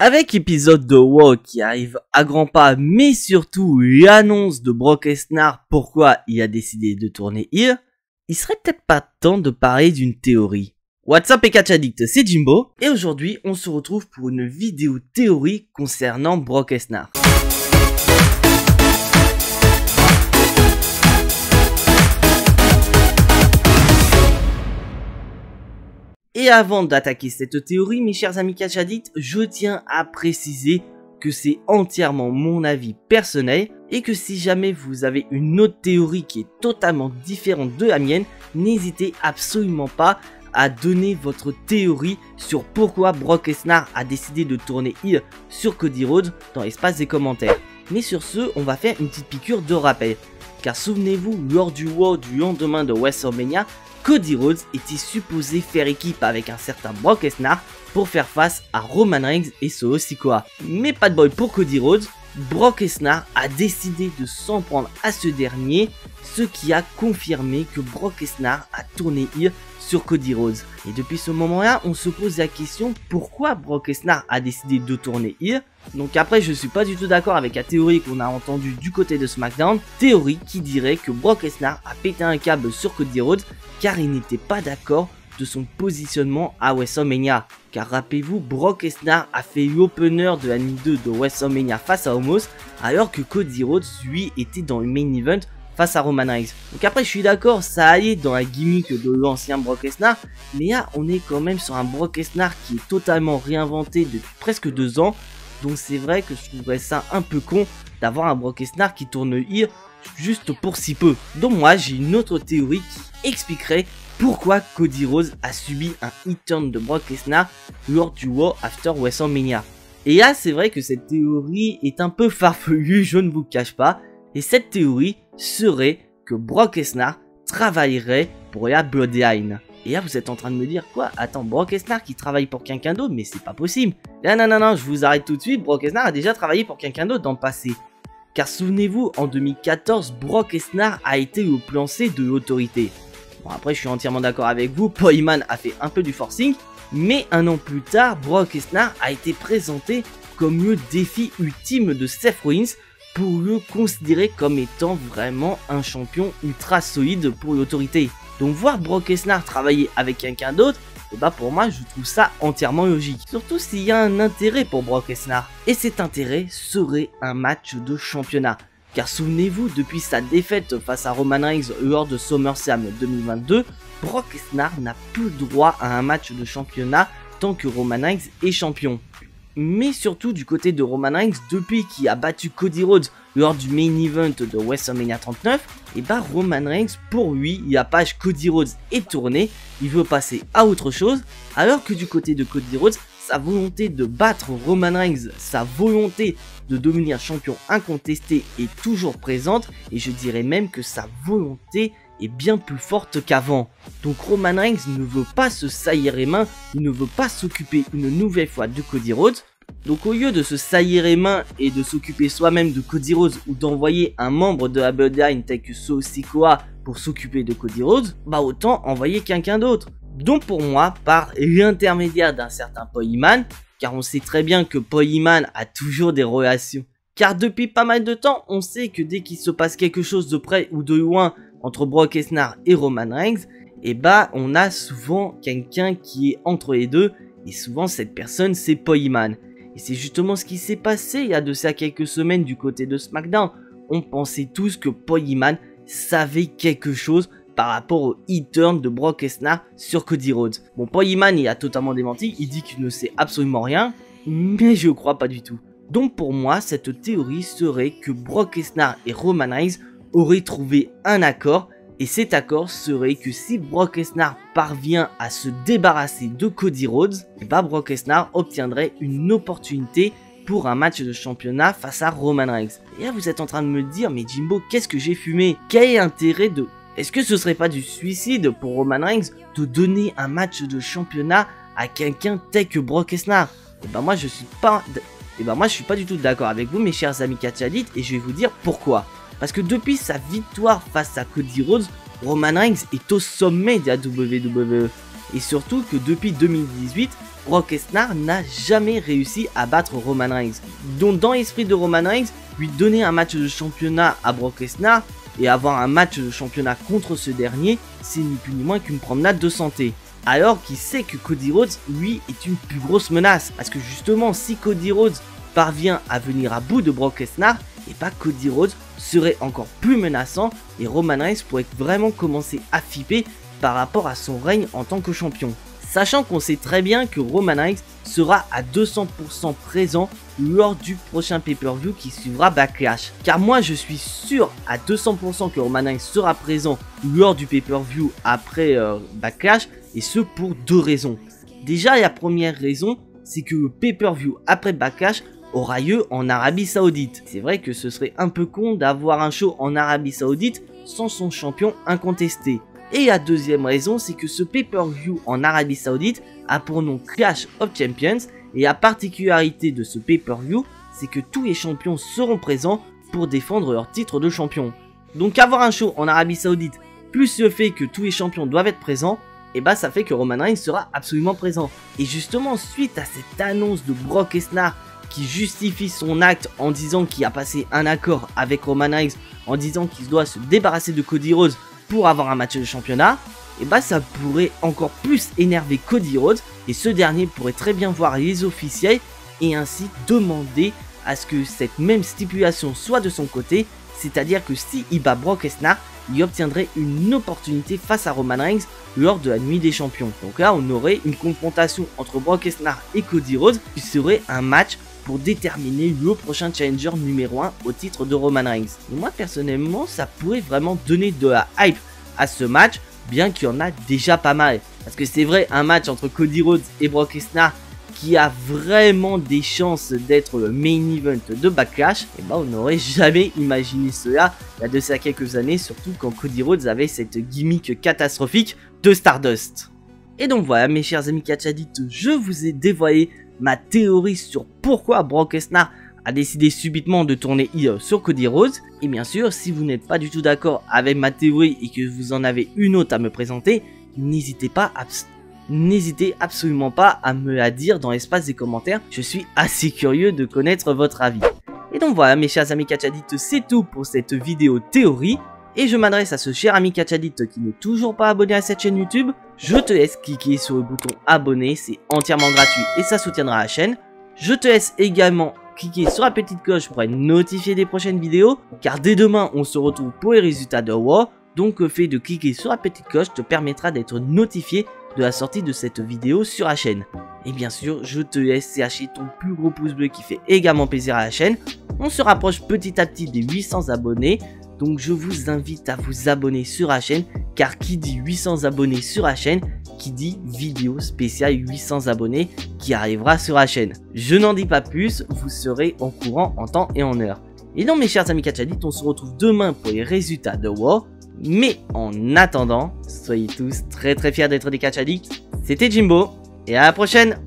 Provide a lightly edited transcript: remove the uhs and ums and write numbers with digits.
Avec l'épisode de WoW qui arrive à grands pas, mais surtout l'annonce de Brock Lesnar pourquoi il a décidé de tourner heel, il serait peut-être pas temps de parler d'une théorie. What's up et Catch Addict, c'est Jimbo, et aujourd'hui on se retrouve pour une vidéo théorie concernant Brock Lesnar. Et avant d'attaquer cette théorie, mes chers amis Catch Addict, je tiens à préciser que c'est entièrement mon avis personnel et que si jamais vous avez une autre théorie qui est totalement différente de la mienne, n'hésitez absolument pas à donner votre théorie sur pourquoi Brock Lesnar a décidé de tourner heel sur Cody Rhodes dans l'espace des commentaires. Mais sur ce, on va faire une petite piqûre de rappel. Car souvenez-vous, lors du WoW du lendemain de WrestleMania, Cody Rhodes était supposé faire équipe avec un certain Brock Lesnar pour faire face à Roman Reigns et Solo Sikoa. Mais pas de bol pour Cody Rhodes, Brock Lesnar a décidé de s'en prendre à ce dernier, ce qui a confirmé que Brock Lesnar a tourné heel sur Cody Rhodes. Et depuis ce moment-là, on se pose la question pourquoi Brock Lesnar a décidé de tourner heel. Donc après, je suis pas du tout d'accord avec la théorie qu'on a entendue du côté de SmackDown, théorie qui dirait que Brock Lesnar a pété un câble sur Cody Rhodes car il n'était pas d'accord de son positionnement à WrestleMania. Car rappelez-vous, Brock Lesnar a fait l'opener de la nuit 2 de WrestleMania face à Omos, alors que Cody Rhodes, lui, était dans le main event face à Roman Reigns. Donc après, je suis d'accord, ça allait dans la gimmick de l'ancien Brock Lesnar, mais là, on est quand même sur un Brock Lesnar qui est totalement réinventé depuis presque 2 ans, donc c'est vrai que je trouverais ça un peu con d'avoir un Brock Lesnar qui tourne heel juste pour si peu. Donc moi, j'ai une autre théorie qui expliquerait pourquoi Cody Rhodes a subi un hit turn de Brock Lesnar lors du War After WrestleMania. Et là, c'est vrai que cette théorie est un peu farfelue, je ne vous cache pas. Et cette théorie serait que Brock Lesnar travaillerait pour la Bloodline. Et là, vous êtes en train de me dire quoi? Attends, Brock Lesnar qui travaille pour quelqu'un d'autre? Mais c'est pas possible. Là, non, je vous arrête tout de suite. Brock Lesnar a déjà travaillé pour quelqu'un d'autre dans le passé. Car souvenez-vous, en 2014, Brock Lesnar a été au plan C de l'autorité. Bon, après, je suis entièrement d'accord avec vous, Paul Heyman a fait un peu du forcing, mais un an plus tard, Brock Lesnar a été présenté comme le défi ultime de Seth Rollins pour le considérer comme étant vraiment un champion ultra solide pour l'autorité. Donc voir Brock Lesnar travailler avec quelqu'un d'autre, et bah pour moi je trouve ça entièrement logique. Surtout s'il y a un intérêt pour Brock Lesnar. Et cet intérêt serait un match de championnat. Car souvenez-vous, depuis sa défaite face à Roman Reigns lors de SummerSlam 2022, Brock Lesnar n'a plus droit à un match de championnat tant que Roman Reigns est champion. Mais surtout du côté de Roman Reigns, depuis qu'il a battu Cody Rhodes lors du main event de WrestleMania 39, et bah Roman Reigns, pour lui, la page Cody Rhodes est tournée, il veut passer à autre chose, alors que du côté de Cody Rhodes, sa volonté de battre Roman Reigns, sa volonté de devenir champion incontesté est toujours présente, et je dirais même que sa volonté est bien plus forte qu'avant. Donc Roman Reigns ne veut pas se saillir les mains, il ne veut pas s'occuper une nouvelle fois de Cody Rhodes. Donc au lieu de se saillir les mains et de s'occuper soi-même de Cody Rhodes ou d'envoyer un membre de la Bloodline tel que Solo Sikoa pour s'occuper de Cody Rhodes, bah autant envoyer quelqu'un d'autre. Donc pour moi, par l'intermédiaire d'un certain Paul Heyman, car on sait très bien que Paul Heyman a toujours des relations. Car depuis pas mal de temps, on sait que dès qu'il se passe quelque chose de près ou de loin entre Brock Lesnar et Roman Reigns, et bah on a souvent quelqu'un qui est entre les deux, et souvent cette personne c'est Paul Heyman. Et c'est justement ce qui s'est passé il y a de ça quelques semaines du côté de SmackDown. On pensait tous que Paul Heyman savait quelque chose par rapport au hit turn de Brock Lesnar sur Cody Rhodes. Bon, Paul Heyman il a totalement démenti, il dit qu'il ne sait absolument rien, mais je crois pas du tout. Donc pour moi, cette théorie serait que Brock Lesnar et Roman Reigns auraient trouvé un accord, et cet accord serait que si Brock Lesnar parvient à se débarrasser de Cody Rhodes, bah Brock Lesnar obtiendrait une opportunité pour un match de championnat face à Roman Reigns. Et là vous êtes en train de me dire, mais Jimbo, qu'est-ce que j'ai fumé? Quel est l'intérêt de... Est-ce que ce serait pas du suicide pour Roman Reigns de donner un match de championnat à quelqu'un tel que Brock Lesnar? Et bah moi je suis pas du tout d'accord avec vous mes chers amis Catch Addict, et je vais vous dire pourquoi. Parce que depuis sa victoire face à Cody Rhodes, Roman Reigns est au sommet de la WWE. et surtout que depuis 2018, Brock Lesnar n'a jamais réussi à battre Roman Reigns. Donc dans l'esprit de Roman Reigns, lui donner un match de championnat à Brock Lesnar et avoir un match de championnat contre ce dernier, c'est ni plus ni moins qu'une promenade de santé. Alors qu'il sait que Cody Rhodes, lui, est une plus grosse menace. Parce que justement, si Cody Rhodes parvient à venir à bout de Brock Lesnar, et pas Cody Rhodes serait encore plus menaçant et Roman Reigns pourrait vraiment commencer à flipper par rapport à son règne en tant que champion. Sachant qu'on sait très bien que Roman Reigns sera à 200% présent lors du prochain pay-per-view qui suivra Backlash. Car moi je suis sûr à 200% que Roman Reigns sera présent lors du pay-per-view après Backlash, et ce pour deux raisons. Déjà la première raison, c'est que le pay-per-view après Backlash aura lieu en Arabie Saoudite. C'est vrai que ce serait un peu con d'avoir un show en Arabie Saoudite sans son champion incontesté. Et la deuxième raison, c'est que ce pay-per-view en Arabie Saoudite a pour nom Clash of Champions, et la particularité de ce pay-per-view, c'est que tous les champions seront présents pour défendre leur titre de champion. Donc avoir un show en Arabie Saoudite, plus le fait que tous les champions doivent être présents, et bah ça fait que Roman Reigns sera absolument présent. Et justement, suite à cette annonce de Brock Lesnar qui justifie son acte en disant qu'il a passé un accord avec Roman Reigns, en disant qu'il doit se débarrasser de Cody Rhodes pour avoir un match de championnat, et bah ça pourrait encore plus énerver Cody Rhodes, et ce dernier pourrait très bien voir les officiels et ainsi demander à ce que cette même stipulation soit de son côté, c'est-à-dire que si il bat Brock Lesnar, il obtiendrait une opportunité face à Roman Reigns lors de la nuit des champions. Donc là on aurait une confrontation entre Brock Lesnar et Cody Rhodes qui serait un match pour déterminer le prochain challenger numéro 1 au titre de Roman Reigns. Et moi personnellement ça pourrait vraiment donner de la hype à ce match, bien qu'il y en a déjà pas mal. Parce que c'est vrai, un match entre Cody Rhodes et Brock Lesnar qui a vraiment des chances d'être le main event de Backlash, et bah on n'aurait jamais imaginé cela il y a de ça quelques années, surtout quand Cody Rhodes avait cette gimmick catastrophique de Stardust. Et donc voilà mes chers amis Catch Addicts, je vous ai dévoilé ma théorie sur pourquoi Brock Lesnar a décidé subitement de tourner heel sur Cody Rhodes. Et bien sûr, si vous n'êtes pas du tout d'accord avec ma théorie et que vous en avez une autre à me présenter, n'hésitez absolument pas à me la dire dans l'espace des commentaires. Je suis assez curieux de connaître votre avis. Et donc voilà mes chers amis Catch Addicts, c'est tout pour cette vidéo théorie. Et je m'adresse à ce cher ami Catch Addict qui n'est toujours pas abonné à cette chaîne YouTube. Je te laisse cliquer sur le bouton abonner, c'est entièrement gratuit et ça soutiendra la chaîne. Je te laisse également cliquer sur la petite cloche pour être notifié des prochaines vidéos, car dès demain on se retrouve pour les résultats de Raw. Donc le fait de cliquer sur la petite cloche te permettra d'être notifié de la sortie de cette vidéo sur la chaîne. Et bien sûr, je te laisse lâcher ton plus gros pouce bleu qui fait également plaisir à la chaîne. On se rapproche petit à petit des 800 abonnés. Donc je vous invite à vous abonner sur la chaîne, car qui dit 800 abonnés sur la chaîne, qui dit vidéo spéciale 800 abonnés qui arrivera sur la chaîne. Je n'en dis pas plus, vous serez au courant en temps et en heure. Et donc mes chers amis Catch Addicts, on se retrouve demain pour les résultats de Raw. Mais en attendant, soyez tous très fiers d'être des Catch Addicts. C'était Jimbo, et à la prochaine!